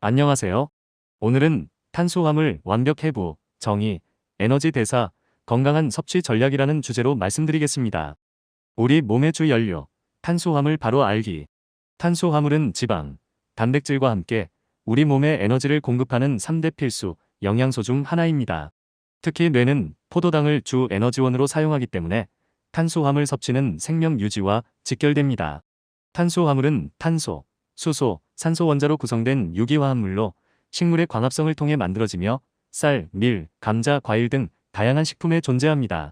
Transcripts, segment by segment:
안녕하세요. 오늘은 탄수화물 완벽 해부, 정의, 에너지 대사, 건강한 섭취 전략이라는 주제로 말씀드리겠습니다. 우리 몸의 주 연료, 탄수화물 바로 알기. 탄수화물은 지방, 단백질과 함께 우리 몸에 에너지를 공급하는 3대 필수 영양소 중 하나입니다. 특히 뇌는 포도당을 주 에너지원으로 사용하기 때문에 탄수화물 섭취는 생명 유지와 직결됩니다. 탄수화물은 탄소, 수소, 산소 원자로 구성된 유기화합물로 식물의 광합성을 통해 만들어지며 쌀, 밀, 감자, 과일 등 다양한 식품에 존재합니다.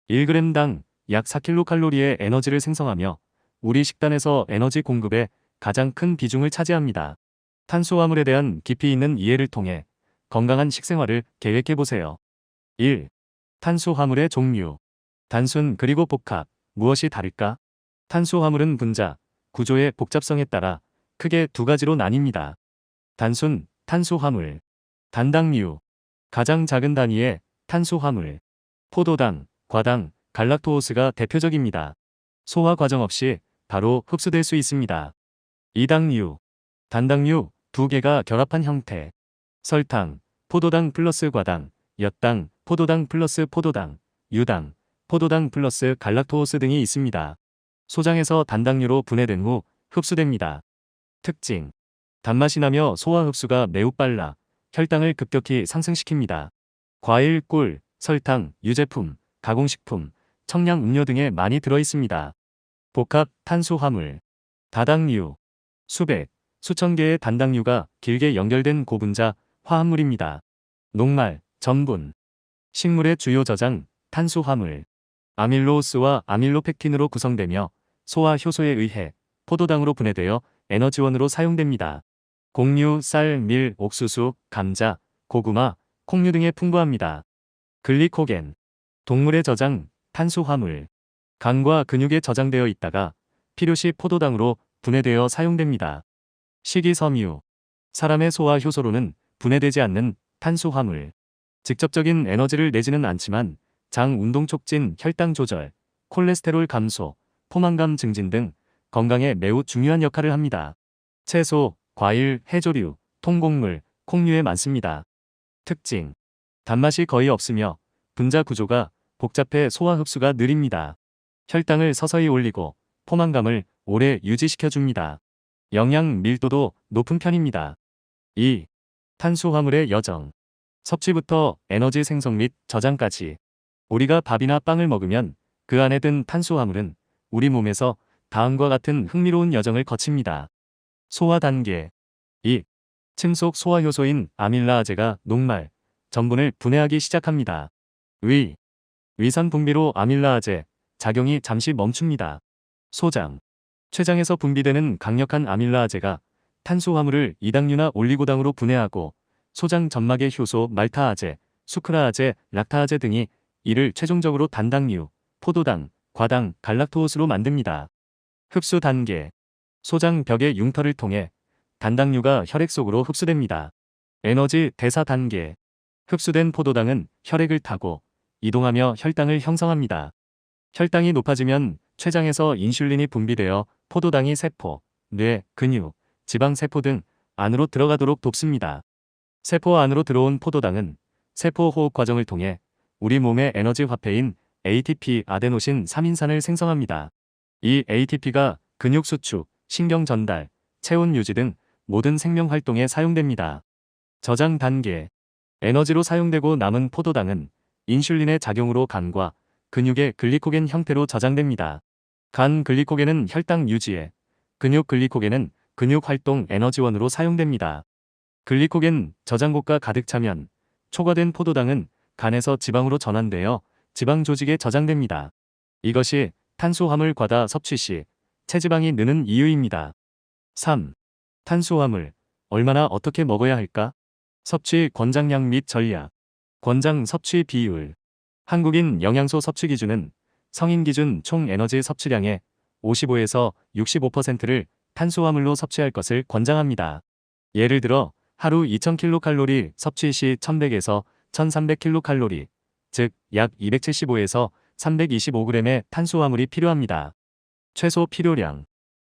1g당 약 4kcal의 에너지를 생성하며 우리 식단에서 에너지 공급에 가장 큰 비중을 차지합니다. 탄수화물에 대한 깊이 있는 이해를 통해 건강한 식생활을 계획해보세요. 1. 탄수화물의 종류. 단순 그리고 복합, 무엇이 다를까? 탄수화물은 분자, 구조의 복잡성에 따라 크게 두 가지로 나뉩니다. 단순 탄수화물, 단당류, 가장 작은 단위의 탄수화물, 포도당, 과당, 갈락토오스가 대표적입니다. 소화 과정 없이 바로 흡수될 수 있습니다. 이당류, 단당류 두 개가 결합한 형태, 설탕, 포도당 플러스 과당, 엿당, 포도당 플러스 포도당, 유당, 포도당 플러스 갈락토오스 등이 있습니다. 소장에서 단당류로 분해된 후 흡수됩니다. 특징. 단맛이 나며 소화 흡수가 매우 빨라 혈당을 급격히 상승시킵니다. 과일, 꿀, 설탕, 유제품, 가공식품, 청량 음료 등에 많이 들어있습니다. 복합 탄수화물. 다당류. 수백, 수천 개의 단당류가 길게 연결된 고분자 화합물입니다. 녹말, 전분. 식물의 주요 저장, 탄수화물. 아밀로오스와 아밀로펙틴으로 구성되며 소화 효소에 의해 포도당으로 분해되어 에너지원으로 사용됩니다. 곡류, 쌀, 밀, 옥수수, 감자, 고구마, 콩류 등에 풍부합니다. 글리코겐. 동물의 저장, 탄수화물. 간과 근육에 저장되어 있다가 필요시 포도당으로 분해되어 사용됩니다. 식이섬유. 사람의 소화 효소로는 분해되지 않는 탄수화물. 직접적인 에너지를 내지는 않지만 장 운동 촉진, 혈당 조절, 콜레스테롤 감소, 포만감 증진 등 건강에 매우 중요한 역할을 합니다. 채소, 과일, 해조류, 통곡물, 콩류에 많습니다. 특징. 단맛이 거의 없으며 분자 구조가 복잡해 소화 흡수가 느립니다. 혈당을 서서히 올리고 포만감을 오래 유지시켜줍니다. 영양 밀도도 높은 편입니다. 2. 탄수화물의 여정. 섭취부터 에너지 생성 및 저장까지. 우리가 밥이나 빵을 먹으면 그 안에 든 탄수화물은 우리 몸에서 다음과 같은 흥미로운 여정을 거칩니다. 소화 단계. 2. 층속 소화 효소인 아밀라아제가 녹말, 전분을 분해하기 시작합니다. 위. 위산 분비로 아밀라아제 작용이 잠시 멈춥니다. 소장. 췌장에서 분비되는 강력한 아밀라아제가 탄수화물을 이당류나 올리고당으로 분해하고 소장 점막의 효소 말타아제, 수크라아제, 락타아제 등이 이를 최종적으로 단당류, 포도당, 과당, 갈락토오스로 만듭니다. 흡수 단계. 소장 벽의 융터를 통해 단당류가 혈액 속으로 흡수됩니다. 에너지 대사 단계. 흡수된 포도당은 혈액을 타고 이동하며 혈당을 형성합니다. 혈당이 높아지면 췌장에서 인슐린이 분비되어 포도당이 세포, 뇌, 근육, 지방세포 등 안으로 들어가도록 돕습니다. 세포 안으로 들어온 포도당은 세포 호흡 과정을 통해 우리 몸의 에너지 화폐인 ATP 아데노신 3인산을 생성합니다. 이 ATP가 근육 수축, 신경 전달, 체온 유지 등 모든 생명 활동에 사용됩니다. 저장 단계. 에너지로 사용되고 남은 포도당은 인슐린의 작용으로 간과 근육의 글리코겐 형태로 저장됩니다. 간 글리코겐은 혈당 유지에, 근육 글리코겐은 근육 활동 에너지원으로 사용됩니다. 글리코겐 저장고가 가득 차면 초과된 포도당은 간에서 지방으로 전환되어 지방 조직에 저장됩니다. 이것이 탄수화물 과다 섭취 시 체지방이 느는 이유입니다. 3. 탄수화물 얼마나 어떻게 먹어야 할까? 섭취 권장량 및 전략. 권장 섭취 비율. 한국인 영양소 섭취 기준은 성인 기준 총 에너지 섭취량의 55에서 65%를 탄수화물로 섭취할 것을 권장합니다. 예를 들어 하루 2000kcal 섭취 시 1100에서 1300kcal, 즉 약 275에서 325g의 탄수화물이 필요합니다. 최소 필요량.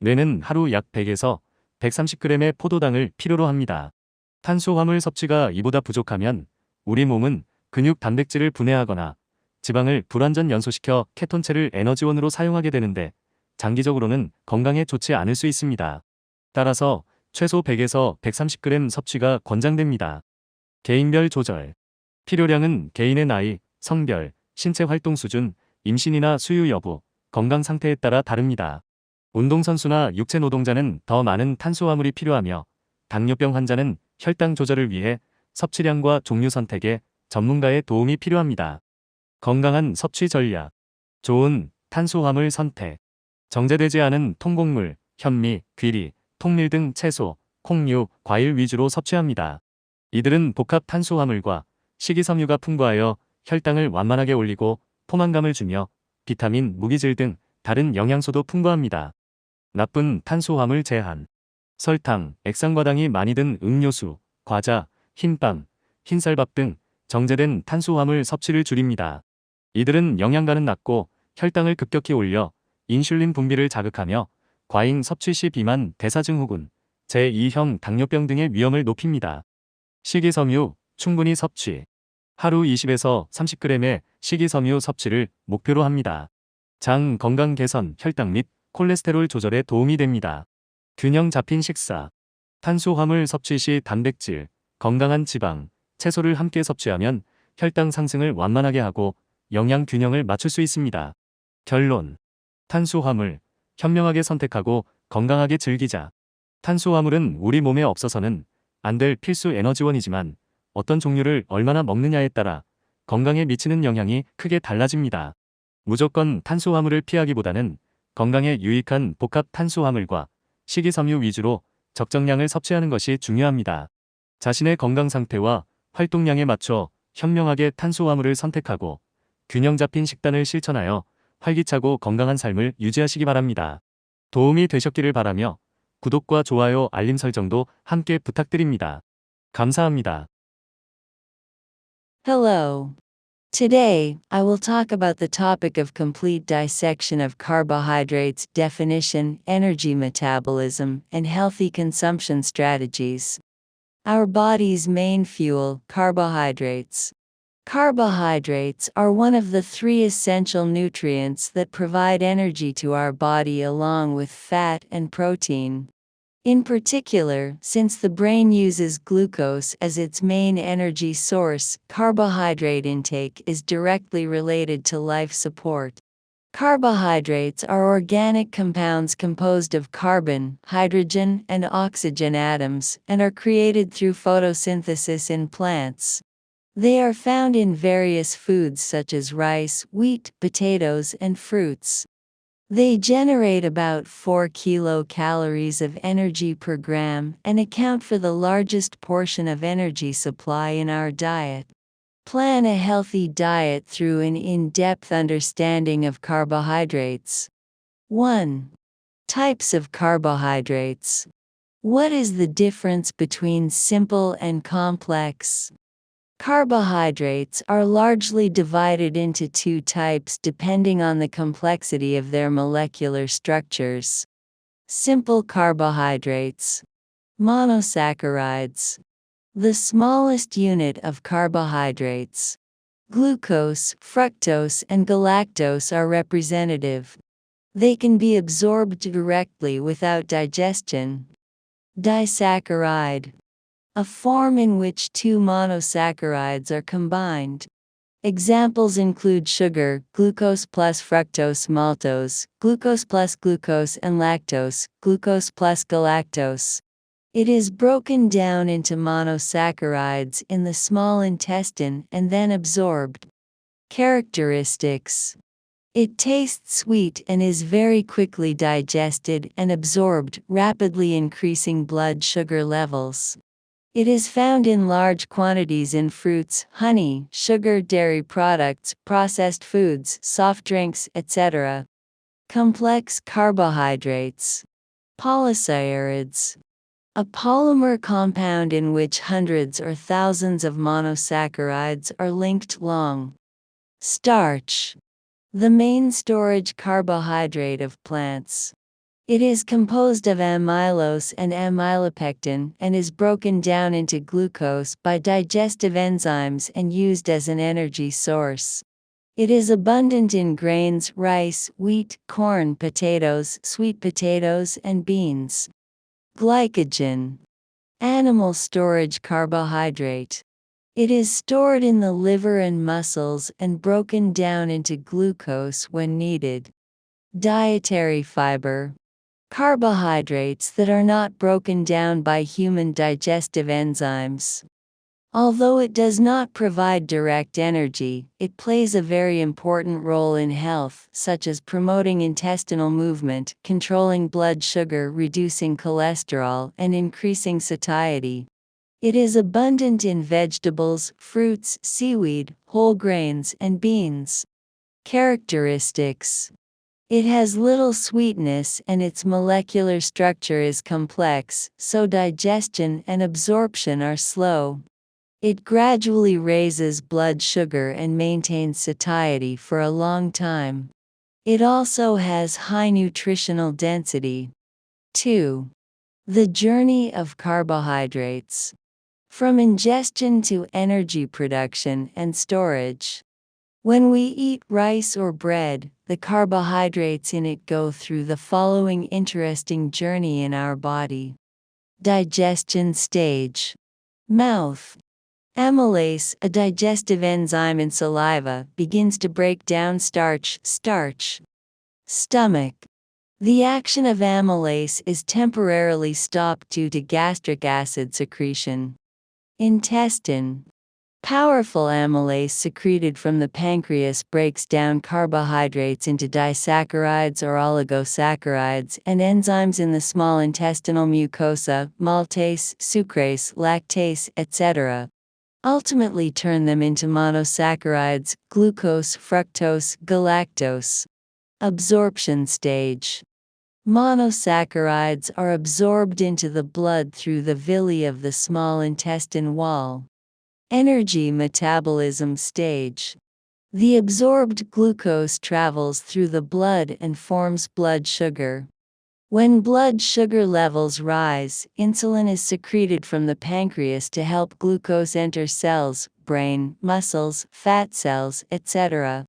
뇌는 하루 약 100에서 130g의 포도당을 필요로 합니다. 탄수화물 섭취가 이보다 부족하면 우리 몸은 근육 단백질을 분해하거나 지방을 불완전 연소시켜 케톤체를 에너지원으로 사용하게 되는데 장기적으로는 건강에 좋지 않을 수 있습니다. 따라서 최소 100에서 130g 섭취가 권장됩니다. 개인별 조절. 필요량은 개인의 나이, 성별, 신체 활동 수준, 임신이나 수유 여부, 건강 상태에 따라 다릅니다. 운동선수나 육체 노동자는 더 많은 탄수화물이 필요하며 당뇨병 환자는 혈당 조절을 위해 섭취량과 종류 선택에 전문가의 도움이 필요합니다. 건강한 섭취 전략. 좋은 탄수화물 선택. 정제되지 않은 통곡물, 현미, 귀리, 통밀 등 채소, 콩류, 과일 위주로 섭취합니다. 이들은 복합 탄수화물과 식이섬유가 풍부하여 혈당을 완만하게 올리고 포만감을 주며 비타민, 무기질 등 다른 영양소도 풍부합니다. 나쁜 탄수화물 제한. 설탕, 액상과당이 많이 든 음료수, 과자, 흰빵, 흰쌀밥 등 정제된 탄수화물 섭취를 줄입니다. 이들은 영양가는 낮고 혈당을 급격히 올려 인슐린 분비를 자극하며 과잉 섭취 시 비만, 대사증후군, 제2형 당뇨병 등의 위험을 높입니다. 식이섬유, 충분히 섭취. 하루 20에서 30g의 식이섬유 섭취를 목표로 합니다. 장 건강 개선, 혈당 및 콜레스테롤 조절에 도움이 됩니다. 균형 잡힌 식사. 탄수화물 섭취 시 단백질, 건강한 지방, 채소를 함께 섭취하면 혈당 상승을 완만하게 하고 영양 균형을 맞출 수 있습니다. 결론. 탄수화물, 현명하게 선택하고 건강하게 즐기자. 탄수화물은 우리 몸에 없어서는 안 될 필수 에너지원이지만 어떤 종류를 얼마나 먹느냐에 따라 건강에 미치는 영향이 크게 달라집니다. 무조건 탄수화물을 피하기보다는 건강에 유익한 복합 탄수화물과 식이섬유 위주로 적정량을 섭취하는 것이 중요합니다. 자신의 건강 상태와 활동량에 맞춰 현명하게 탄수화물을 선택하고 균형 잡힌 식단을 실천하여 활기차고 건강한 삶을 유지하시기 바랍니다. 도움이 되셨기를 바라며 구독과 좋아요, 알림 설정도 함께 부탁드립니다. 감사합니다. Hello. Today, I will talk about the topic of complete dissection of carbohydrates, definition, energy metabolism, and healthy consumption strategies. Our body's main fuel, carbohydrates. Carbohydrates are one of the three essential nutrients that provide energy to our body along with fat and protein. In particular, since the brain uses glucose as its main energy source, carbohydrate intake is directly related to life support. Carbohydrates are organic compounds composed of carbon, hydrogen, and oxygen atoms, and are created through photosynthesis in plants. They are found in various foods such as rice, wheat, potatoes, and fruits. They generate about 4 kilocalories of energy per gram and account for the largest portion of energy supply in our diet. Plan a healthy diet through an in-depth understanding of carbohydrates. 1. Types of carbohydrates. What is the difference between simple and complex? Carbohydrates are largely divided into two types depending on the complexity of their molecular structures. Simple carbohydrates. Monosaccharides. The smallest unit of carbohydrates. Glucose, fructose, and galactose are representative. They can be absorbed directly without digestion. Disaccharide. A form in which two monosaccharides are combined. Examples include sugar, glucose plus fructose maltose, glucose plus glucose and lactose, glucose plus galactose. It is broken down into monosaccharides in the small intestine and then absorbed. Characteristics. It tastes sweet and is very quickly digested and absorbed, rapidly increasing blood sugar levels. It is found in large quantities in fruits, honey, sugar, dairy products, processed foods, soft drinks, etc. Complex carbohydrates. Polysaccharides. A polymer compound in which hundreds or thousands of monosaccharides are linked long. Starch. The main storage carbohydrate of plants. It is composed of amylose and amylopectin and is broken down into glucose by digestive enzymes and used as an energy source. It is abundant in grains, rice, wheat, corn, potatoes, sweet potatoes, and beans. Glycogen. Animal storage carbohydrate. It is stored in the liver and muscles and broken down into glucose when needed. Dietary fiber. Carbohydrates that are not broken down by human digestive enzymes. Although it does not provide direct energy, it plays a very important role in health, such as promoting intestinal movement, controlling blood sugar, reducing cholesterol, and increasing satiety. It is abundant in vegetables, fruits, seaweed, whole grains, and beans. Characteristics. It has little sweetness and its molecular structure is complex, so digestion and absorption are slow. It gradually raises blood sugar and maintains satiety for a long time. It also has high nutritional density. 2. The journey of carbohydrates. From ingestion to energy production and storage. When we eat rice or bread, the carbohydrates in it go through the following interesting journey in our body. Digestion stage. Mouth. Amylase, a digestive enzyme in saliva, begins to break down starch. Stomach. The action of amylase is temporarily stopped due to gastric acid secretion. Intestine. Powerful amylase secreted from the pancreas breaks down carbohydrates into disaccharides or oligosaccharides and enzymes in the small intestinal mucosa, maltase, sucrase, lactase, etc. Ultimately turn them into monosaccharides, glucose, fructose, galactose. Absorption stage. Monosaccharides are absorbed into the blood through the villi of the small intestine wall. Energy metabolism stage. The absorbed glucose travels through the blood and forms blood sugar. When blood sugar levels rise, insulin is secreted from the pancreas to help glucose enter cells, brain, muscles, fat cells, etc.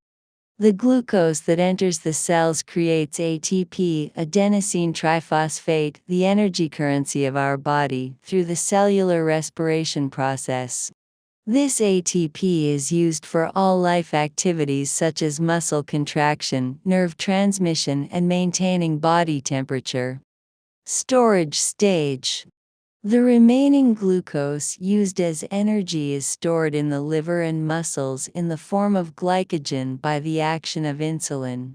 The glucose that enters the cells creates ATP, adenosine triphosphate, the energy currency of our body, through the cellular respiration process. This ATP is used for all life activities such as muscle contraction, nerve transmission, and maintaining body temperature. Storage stage. The remaining glucose used as energy is stored in the liver and muscles in the form of glycogen by the action of insulin.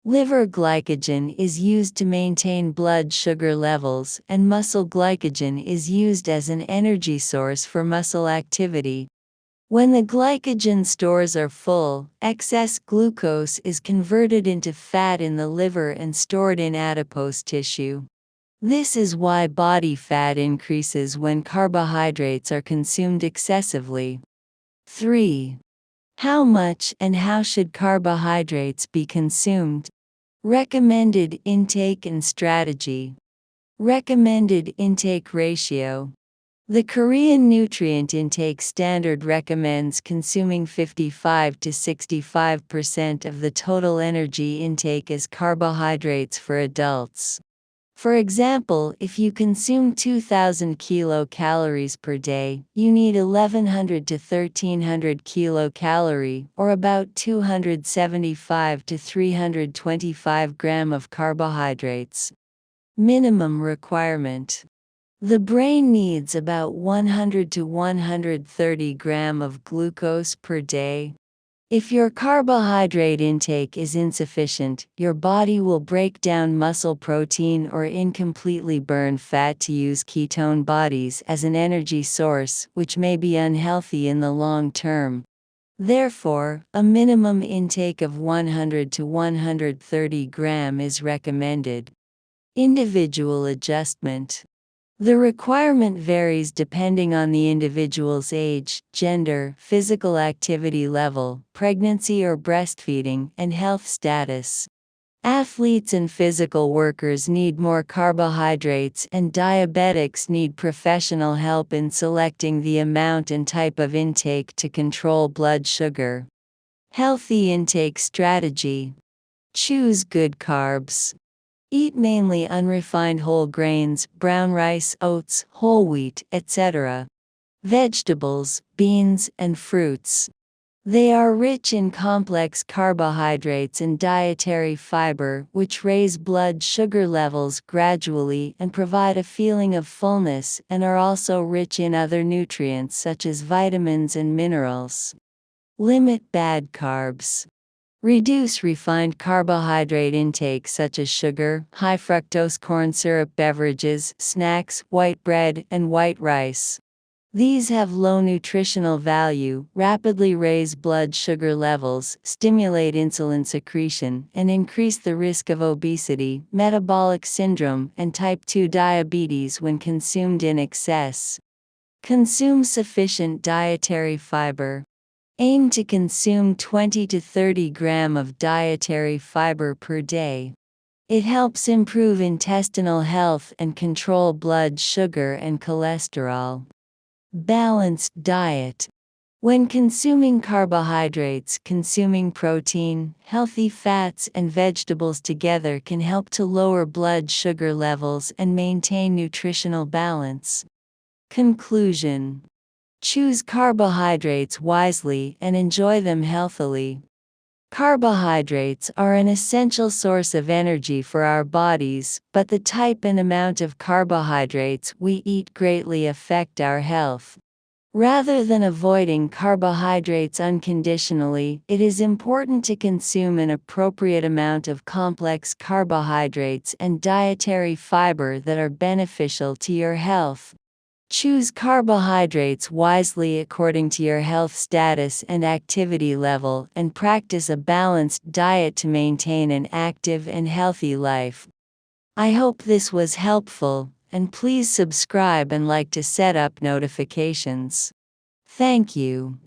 Liver glycogen is used to maintain blood sugar levels, and muscle glycogen is used as an energy source for muscle activity. When the glycogen stores are full, excess glucose is converted into fat in the liver and stored in adipose tissue. This is why body fat increases when carbohydrates are consumed excessively. 3. How much and how should carbohydrates be consumed? Recommended intake and strategy. Recommended intake ratio. The Korean Nutrient Intake Standard recommends consuming 55 to 65% of the total energy intake as carbohydrates for adults. For example, if you consume 2,000 kilocalories per day, you need 1,100 to 1,300 kilocalorie, or about 275 to 325 gram of carbohydrates. Minimum requirement. The brain needs about 100 to 130 gram of glucose per day. If your carbohydrate intake is insufficient, your body will break down muscle protein or incompletely burn fat to use ketone bodies as an energy source, which may be unhealthy in the long term. Therefore, a minimum intake of 100 to 130 gram is recommended. Individual adjustment. The requirement varies depending on the individual's age, gender, physical activity level, pregnancy or breastfeeding, and health status. Athletes and physical workers need more carbohydrates, and diabetics need professional help in selecting the amount and type of intake to control blood sugar. Healthy intake strategy. Choose good carbs. Eat mainly unrefined whole grains, brown rice, oats, whole wheat, etc. Vegetables, beans, and fruits. They are rich in complex carbohydrates and dietary fiber, which raise blood sugar levels gradually and provide a feeling of fullness, and are also rich in other nutrients such as vitamins and minerals. Limit bad carbs. Reduce refined carbohydrate intake such as sugar, high fructose corn syrup beverages, snacks, white bread, and white rice. These have low nutritional value, rapidly raise blood sugar levels, stimulate insulin secretion, and increase the risk of obesity, metabolic syndrome, and type 2 diabetes when consumed in excess. Consume sufficient dietary fiber. Aim to consume 20 to 30 gram of dietary fiber per day. It helps improve intestinal health and control blood sugar and cholesterol. Balanced diet. When consuming carbohydrates, consuming protein, healthy fats, and vegetables together can help to lower blood sugar levels and maintain nutritional balance. Conclusion. Choose carbohydrates wisely and enjoy them healthily. Carbohydrates are an essential source of energy for our bodies, but the type and amount of carbohydrates we eat greatly affect our health. Rather than avoiding carbohydrates unconditionally, it is important to consume an appropriate amount of complex carbohydrates and dietary fiber that are beneficial to your health. Choose carbohydrates wisely according to your health status and activity level, and practice a balanced diet to maintain an active and healthy life. I hope this was helpful, and please subscribe and like to set up notifications. Thank you.